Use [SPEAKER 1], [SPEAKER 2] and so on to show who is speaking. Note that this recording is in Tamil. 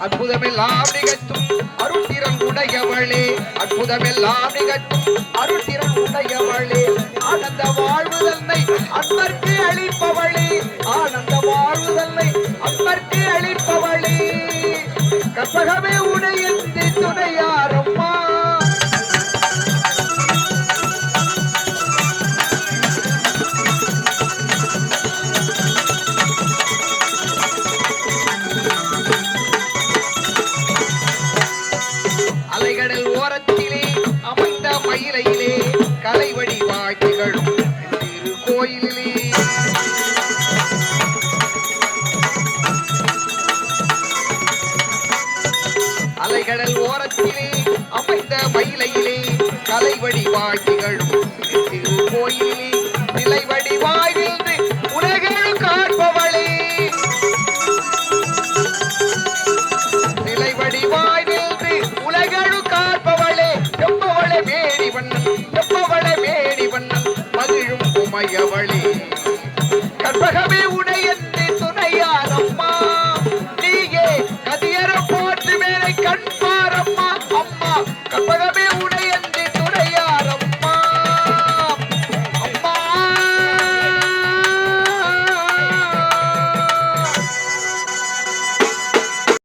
[SPEAKER 1] அற்புதமெல்லாம் நிகழ்த்தும் அருட்திறன் உடையவளே, அற்புதமெல்லாம் நிகழ்த்தும் அருட்திறன் உடையவளே, ஆனந்த வாழ்வுதன்னை அன்பர்க்கு அளிப்பவளே, ஆனந்த வாழ்வுதன்னை அன்பர்க்கு அளிப்பவளே, கற்பகமே உடைய துணையாரம்மா. அலைகடல் ஓரத்திலே அமைந்த மயிலையிலே கலைவடி வாய்ப்புகளும் திரு கோயிலிலே, அலைகடல் ஓரத்திலே அமைந்த மயிலையிலே கலைவடி வாழ்த்திகளும் திரு கோயிலிலே, நிலைவடி வாழ்ந்து உலகெழு காண்பவளே, நிலைவடி வாழ்ந்து உலகெழு காண்பவளே, எப்பவளை மேடி வண்ணன், எப்பவளை மேடி வண்ணன் மகிழும் உமையவளே,